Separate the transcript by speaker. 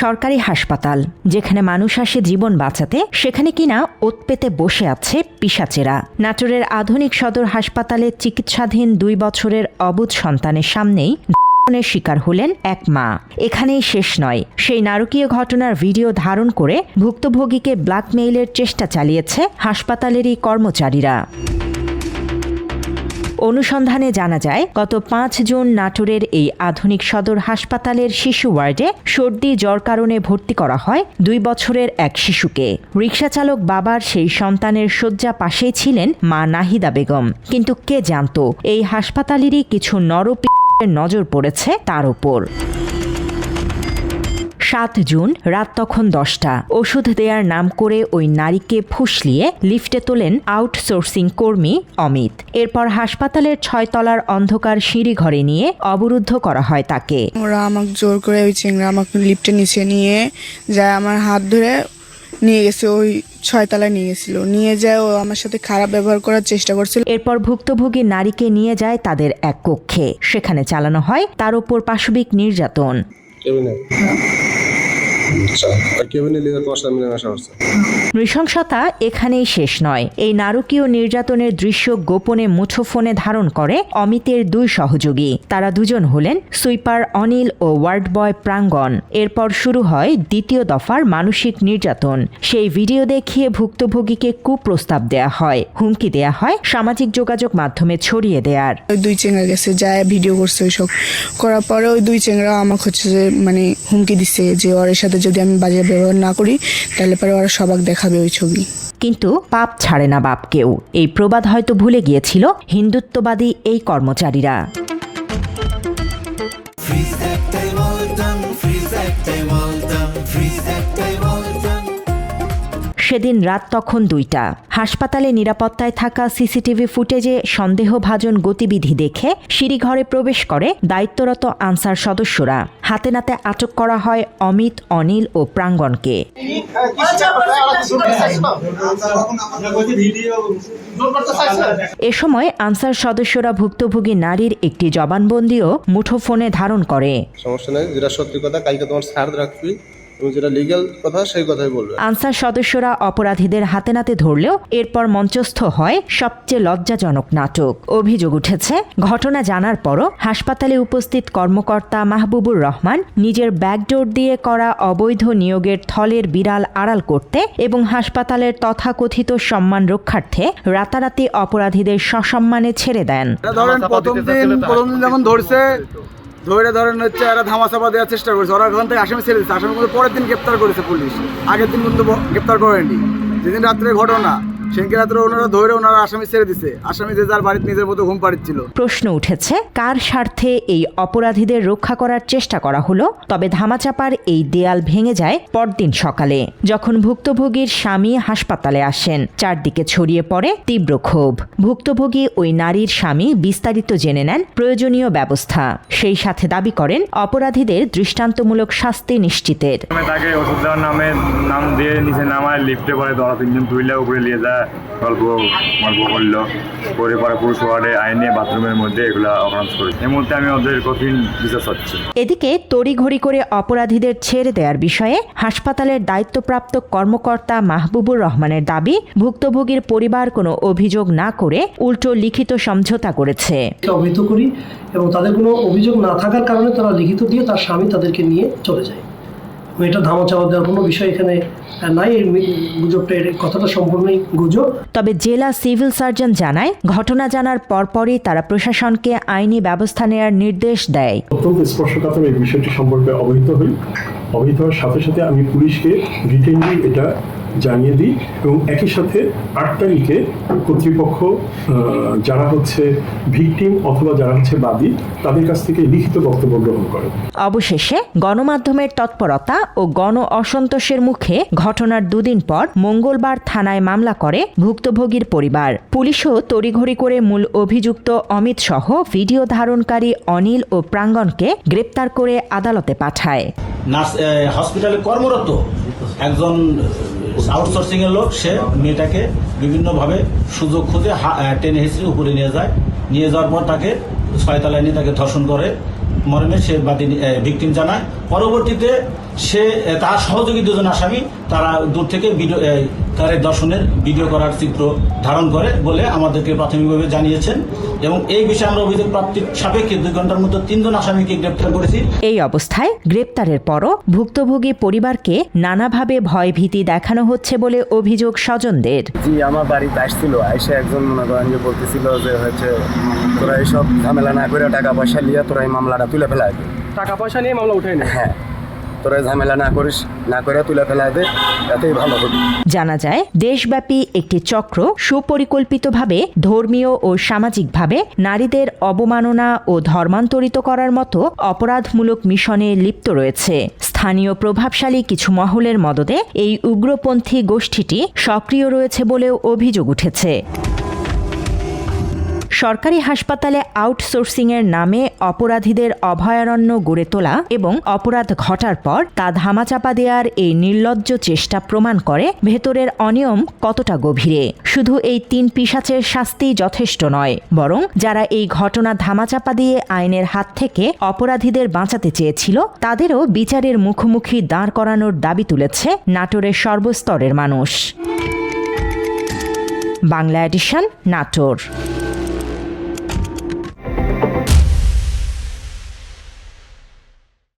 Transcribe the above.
Speaker 1: সরকারি হাসপাতাল, যেখানে মানুষ আসে জীবন বাঁচাতে, সেখানে কিনা ওত পেতে বসে আছে পিশাচেরা। নাটোরের আধুনিক সদর হাসপাতালে চিকিৎসাধীন 2 বছরের অবুঝ সন্তানের সামনেই শিকার হলেন এক মা। এখানেই শেষ নয়, সেই নারকীয় ঘটনার ভিডিও ধারণ করে ভুক্তভোগীকে ব্ল্যাকমেইলের চেষ্টা চালিয়েছে হাসপাতালেরই কর্মচারীরা। অনুসন্ধানে জানা যায়, গত 5 জুন নাটোরের এই আধুনিক সদর হাসপাতালের শিশু ওয়ার্ডে সর্দি জ্বর কারণে ভর্তি করা হয় 2 বছরের এক শিশুকে। রিকশাচালক বাবার সেই সন্তানের শয্যা পাশেই ছিলেন মা নাহিদা বেগম। কিন্তু কে জানত এই হাসপাতালেরই কিছু নজর পড়েছে তার উপর। 7 জুন রাত তখন 10টা। ওষুধ দেওয়ার নাম করে ওই নারীকে ফুসলিয়ে লিফটে তোলেন আউটসোর্সিং কর্মী অমিত। এরপর হাসপাতালের 6 তলার অন্ধকার সিঁড়ি ঘরে নিয়ে অবরুদ্ধ করা হয় তাকে।
Speaker 2: ওরা আমাকে জোর করে ওই চিংড়া আমাকে লিফটে নিচে নিয়ে যায়, আমার হাত ধরে নিয়ে গেছে, ওই 6 তলায় নিয়ে গেছিল। নিয়ে যায় ও আমার সাথে খারাপ ব্যবহার করার চেষ্টা করছিল।
Speaker 1: এরপর ভুক্তভোগী নারীকে নিয়ে যায় তাদের এক কক্ষে। সেখানে চালানো হয় তার উপর পাশবিক নির্যাতন। নৃশংসতা এখানেই শেষ নয়। এই নারকীয় নির্যাতনের দৃশ্য গোপনে মুঠোফোনে ধারণ করে অমিতের 2 সহযোগী। তারা দুজন হলেন সুইপার অনিল ও ওয়ার্ড বয় প্রাঙ্গণ। এরপর শুরু হয় দ্বিতীয় দফার মানসিক নির্যাতন। সেই ভিডিও দেখিয়ে ভুক্তভোগীকে কুপ্রস্তাব দেয়া হয়, হুমকি দেয়া হয় সামাজিক যোগাযোগ মাধ্যমে ছড়িয়ে দেয়ার।
Speaker 2: ওই 2 চেংড়া গেছে, যায় ভিডিও করছে, ওইসব করার পরে ওই 2 চেংড়া আমাকে হচ্ছে যে হুমকি দিচ্ছে যে ওর সাথে যদি আমি বাজে ব্যবহার না করি তাহলে পরে ওরা সবাক দেখাবে ওই ছবি।
Speaker 1: কিন্তু পাপ ছাড়ে না বাপকেও। এই প্রবাদ হয়তো ভুলে গিয়েছিল হিন্দুত্ববাদী এই কর্মচারীরা। সেদিন রাত তখন 2টা। হাসপাতালে নিরাপত্তায় থাকা সিসিটিভি ফুটেজে সন্দেহভাজন গতিবিধি দেখে সিঁড়িঘরে প্রবেশ করে দায়িত্বরত আনসার সদস্যরা। হাতে নাতে আটক করা হয় অমিত, অনিল ও প্রাঙ্গণকে। এ সময় আনসার সদস্যরা ভুক্তভোগী নারীর একটি জবানবন্দিও মুঠোফোনে ধারণ করে।
Speaker 3: সমস্যা নেই, যেটা সত্যি কথা কালকে তোমার ছাড় রাখবি, যেটা লিগ্যাল কথা সেই কথাই বলবে।
Speaker 1: আনসার সদস্যরা অপরাধীদের হাতে নাতে ধরলেও এরপর মঞ্চস্থ হয় সবচেয়ে লজ্জাজনক নাটক। অভিযোগ উঠেছে, ঘটনা জানার পরও হাসপাতালে উপস্থিত কর্মকর্তা মাহবুবুর রহমান নিজের ব্যাকডোর দিয়ে করা অবৈধ নিয়োগের থলের বিড়াল আড়াল করতে এবং হাসপাতালের তথাকথিত সম্মান রক্ষার্থে রাতারাতি অপরাধীদের সসম্মানে ছেড়ে দেন।
Speaker 4: প্রথম দিন যখন ধরছে ধরেন হচ্ছে এরা ধামাচাপা দেওয়ার চেষ্টা করেছে। ওরা ওখান থেকে আসামি ছেড়ে দিচ্ছে। আসামি পরের দিন গ্রেপ্তার করেছে পুলিশ, আগের দিন কিন্তু গ্রেপ্তার করেনি। যেদিন রাত্রে ঘটনা সেদিন রাত্রে ওনারা আসামি ছেড়ে দিচ্ছে। আসামি যে যার বাড়িতে নিজের মতো ঘুম পাড়ছিল।
Speaker 1: প্রশ্ন উঠেছে, কার স্বার্থে এই অপরাধীদের রক্ষা করার চেষ্টা করা হলো? তবে ধামাচাপার এই দেয়াল ভেঙে যায় পরদিন সকালে, যখন ভুক্তভোগীর স্বামী হাসপাতালে আসেন। চারদিকে ছড়িয়ে পড়ে তীব্র ক্ষোভ। ভুক্তভোগী ওই নারীর স্বামী বিস্তারিত জেনে নেন প্রয়োজনীয় ব্যবস্থা। সেই সাথে দাবি করেন অপরাধীদের দৃষ্টান্তমূলক শাস্তি নিশ্চিতের।
Speaker 5: তাকে ওষুধ দেওয়ার নাম দিয়ে নিচে নামায় লিফটে পরে 2-3 জন তুইলে উপরে নিয়ে যায়, গল্প করলো করে পরে পুরুষ ওয়ার্ডে আইনে বাথরুমের মধ্যে এগুলো অপরাধ করেছে। এই মুহূর্তে আমি ওদের কঠিন বিচার চাচ্ছি।
Speaker 1: এদিকে তড়িঘড়ি করে অপরাধীদের ছেড়ে দেওয়ার বিষয়ে হাসপাতালের দায়িত্বপ্রাপ্ত কর্মকর্তা মাহবুবুর রহমানের দাবি, ভুক্তভোগীর পরিবার কোনো অভিযোগ না করে উল্টো লিখিত সমঝোতা করেছে।
Speaker 6: অবহিত করি এবং তাদের কোনো অভিযোগ না থাকার কারণে তারা লিখিত দিয়ে তার স্বামী তাদেরকে নিয়ে চলে যায়। এটা ধামাচাপা দেওয়ার কোনো বিষয় এখানে নাই। গুজবটা, কথাটা সম্পূর্ণই গুজব।
Speaker 1: তবে জেলা সিভিল সার্জন জানায়, ঘটনা জানার পরপরই তারা প্রশাসনকে আইনি ব্যবস্থা নেওয়ার নির্দেশ দেয়।
Speaker 7: অত্যন্ত স্পর্শকাতর এই বিষয়টি সম্পর্কে অবহিত হই। অবহিত হওয়ার সাথে সাথে আমি পুলিশকে রিটেনলি এটা জানিয়ে দিই এবং একই সাথে 8 তারিখে কর্তৃপক্ষ যারা হচ্ছে ভিকটিম অথবা যারা হচ্ছে বাদী তাদের কাছ থেকে লিখিত বক্তব্য গ্রহণ করে।
Speaker 1: অবশেষে গণমাধ্যমের তৎপরতা ও গণ অসন্তোষের মুখে ঘটনার 2 দিন পর মঙ্গলবার থানায় মামলা করে ভুক্তভোগীর পরিবার। পুলিশও তড়িঘড়ি করে মূল অভিযুক্ত অমিত সহ ভিডিও ধারণকারী অনিল ও প্রাঙ্গণকে গ্রেপ্তার করে আদালতে পাঠায়।
Speaker 8: হসপিটালে কর্মরত একজন আউটসোর্সিং এর লোক, সে মেয়েটাকে বিভিন্নভাবে সুযোগ খুঁজে টেনে হিঁচড়ে উপরে নিয়ে যায়। নিয়ে যাওয়ার পর তাকে 6 তলায় নিয়ে তাকে ধর্ষণ করে। মর্মে সে ভিকটিম জানায়। পরবর্তীতে সে তার সহযোগী দুজন আসামি তারা দূর থেকে ভিডিও কারের দর্শনের ভিডিও করার চিত্র ধারণ করে বলে আমাদেরকে প্রাথমিকভাবে জানিয়েছেন এবং এই বিষয়ে আমরা অভিযোগ প্রাপ্তির সাপেক্ষে 2 ঘন্টার মধ্যে 3 জন আসামিকে গ্রেপ্তার করেছি।
Speaker 1: এই অবস্থায় গ্রেপ্তারের পরও ভুক্তভোগী পরিবারকে নানাভাবে ভয়ভীতি দেখানো হচ্ছে বলে অভিযোগ স্বজনদের।
Speaker 4: জি, আমার বাড়িতে আসছিল, এসে একজন মনে করেন যে বলতেছিল যে হচ্ছে তোরা এইসব ঝামেলা না করে টাকা পয়সা নিয়ে তোরা এই মামলাটা তুলে ফেলা দে।
Speaker 6: টাকা পয়সা নিয়ে মামলা উঠে না।
Speaker 4: হ্যাঁ, তোরা ঝামেলা না করিস, না করে তুলে ফেলা দে, এতেই ভালো হবে।
Speaker 1: জানা যায় দেশব্যাপী একটি চক্র সুপরিকল্পিতভাবে ধর্মীয় ও সামাজিকভাবে নারীদের অবমাননা ও ধর্মান্তরিত করার মতো অপরাধমূলক মিশনে লিপ্ত রয়েছে। স্থানীয় প্রভাবশালী কিছু মহলের মদদে এই উগ্রপন্থী গোষ্ঠীটি সক্রিয় রয়েছে বলেও অভিযোগ উঠেছে। সরকারি হাসপাতালে আউটসোর্সিংয়ের নামে অপরাধীদের অভয়ারণ্য গড়ে তোলা এবং অপরাধ ঘটার পর তা ধামাচাপা দেওয়ার এই নির্লজ্জ চেষ্টা প্রমাণ করে ভেতরের অনিয়ম কতটা গভীরে। শুধু এই 3 পিশাচের শাস্তিই যথেষ্ট নয়, বরং যারা এই ঘটনা ধামাচাপা দিয়ে আইনের হাত থেকে অপরাধীদের বাঁচাতে চেয়েছিল তাদেরও বিচারের মুখোমুখি দাঁড় করানোর দাবি তুলেছে নাটোরের সর্বস্তরের মানুষ। বাংলা এডিশন, নাটোর।